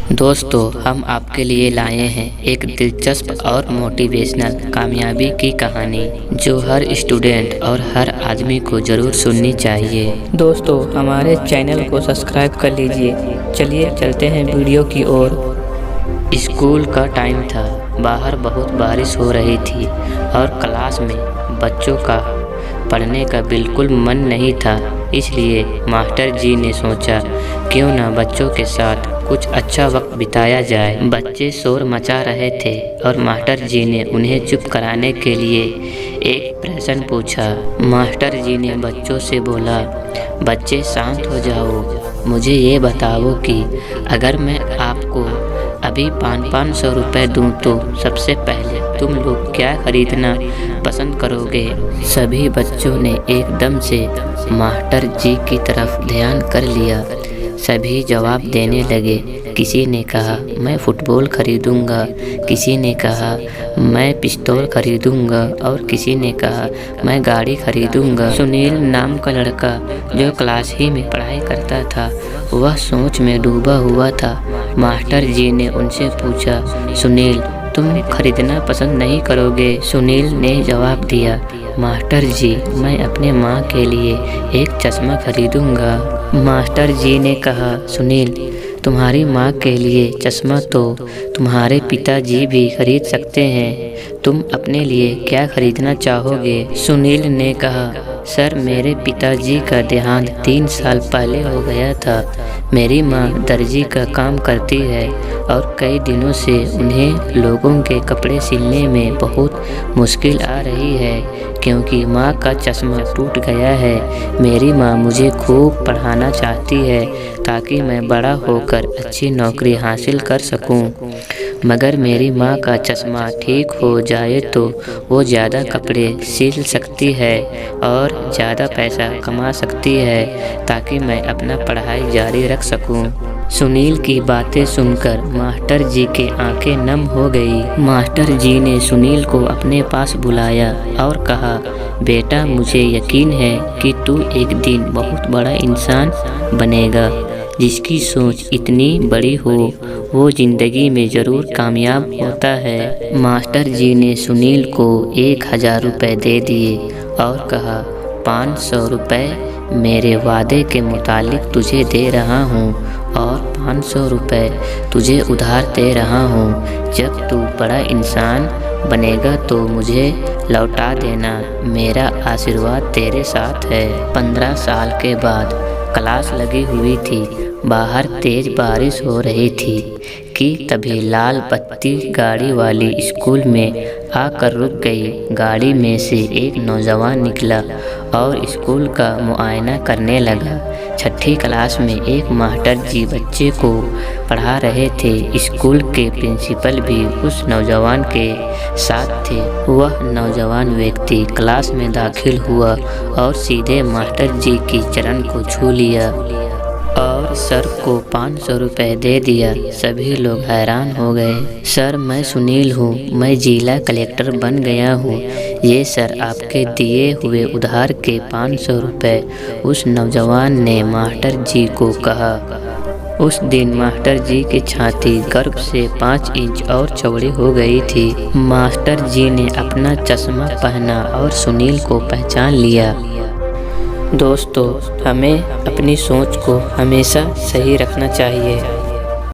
दोस्तों, हम आपके लिए लाए हैं एक दिलचस्प और मोटिवेशनल कामयाबी की कहानी जो हर स्टूडेंट और हर आदमी को ज़रूर सुननी चाहिए। दोस्तों, हमारे चैनल को सब्सक्राइब कर लीजिए। चलिए चलते हैं वीडियो की ओर। स्कूल का टाइम था। बाहर बहुत बारिश हो रही थी और क्लास में बच्चों का पढ़ने का बिल्कुल मन नहीं था। इसलिए मास्टर जी ने सोचा क्यों ना बच्चों के साथ कुछ अच्छा वक्त बिताया जाए। बच्चे शोर मचा रहे थे और मास्टर जी ने उन्हें चुप कराने के लिए एक प्रश्न पूछा। मास्टर जी ने बच्चों से बोला, बच्चे शांत हो जाओ। मुझे ये बताओ कि अगर मैं आपको अभी 500 रुपये दूँ तो सबसे पहले तुम लोग क्या खरीदना पसंद करोगे? सभी बच्चों ने एकदम से मास्टर जी की तरफ ध्यान कर लिया। सभी जवाब देने लगे। किसी ने कहा मैं फुटबॉल खरीदूंगा, किसी ने कहा मैं पिस्तौल खरीदूंगा और किसी ने कहा मैं गाड़ी खरीदूंगा। सुनील नाम का लड़का जो क्लास ही में पढ़ाई करता था, वह सोच में डूबा हुआ था। मास्टर जी ने उनसे पूछा, सुनील तुम खरीदना पसंद नहीं करोगे? सुनील ने जवाब दिया, मास्टर जी मैं अपने माँ के लिए एक चश्मा खरीदूंगा। मास्टर जी ने कहा, सुनील तुम्हारी माँ के लिए चश्मा तो तुम्हारे पिताजी भी खरीद सकते हैं। तुम अपने लिए क्या खरीदना चाहोगे? सुनील ने कहा, सर मेरे पिताजी का देहांत 3 साल पहले हो गया था। मेरी माँ दर्जी का काम करती है और कई दिनों से उन्हें लोगों के कपड़े सिलने में बहुत मुश्किल आ रही है क्योंकि माँ का चश्मा टूट गया है। मेरी माँ मुझे खूब पढ़ाना चाहती है ताकि मैं बड़ा होकर अच्छी नौकरी हासिल कर सकूं। मगर मेरी माँ का चश्मा ठीक हो जाए तो वो ज़्यादा कपड़े सिल सकती है और ज़्यादा पैसा कमा सकती है ताकि मैं अपना पढ़ाई जारी रख सकूं। सुनील की बातें सुनकर मास्टर जी के आंखें नम हो गई। मास्टर जी ने सुनील को अपने पास बुलाया और कहा, बेटा मुझे यकीन है कि तू एक दिन बहुत बड़ा इंसान बनेगा। जिसकी सोच इतनी बड़ी हो वो ज़िंदगी में ज़रूर कामयाब होता है। मास्टर जी ने सुनील को 1000 रुपये दे दिए और कहा, 500 रुपये मेरे वादे के मुताबिक तुझे दे रहा हूँ और 500 रुपये तुझे उधार दे रहा हूँ। जब तू बड़ा इंसान बनेगा तो मुझे लौटा देना। मेरा आशीर्वाद तेरे साथ है। 15 साल के बाद क्लास लगी हुई थी। बाहर तेज बारिश हो रही थी कि तभी लाल बत्ती गाड़ी वाली स्कूल में आकर रुक गई। गाड़ी में से एक नौजवान निकला और स्कूल का मुआयना करने लगा। 6ठी क्लास में एक मास्टर जी बच्चे को पढ़ा रहे थे। स्कूल के प्रिंसिपल भी उस नौजवान के साथ थे। वह नौजवान व्यक्ति क्लास में दाखिल हुआ और सीधे मास्टर जी की चरण को छू लिया और सर को 500 रुपये दे दिया। सभी लोग हैरान हो गए। सर मैं सुनील हूँ, मैं जिला कलेक्टर बन गया हूँ। ये सर आपके दिए हुए उधार के 500 रुपये। उस नौजवान ने मास्टर जी को कहा। उस दिन मास्टर जी की छाती गर्व से 5 इंच और चौड़ी हो गई थी। मास्टर जी ने अपना चश्मा पहना और सुनील को पहचान लिया। दोस्तों, हमें अपनी सोच को हमेशा सही रखना चाहिए।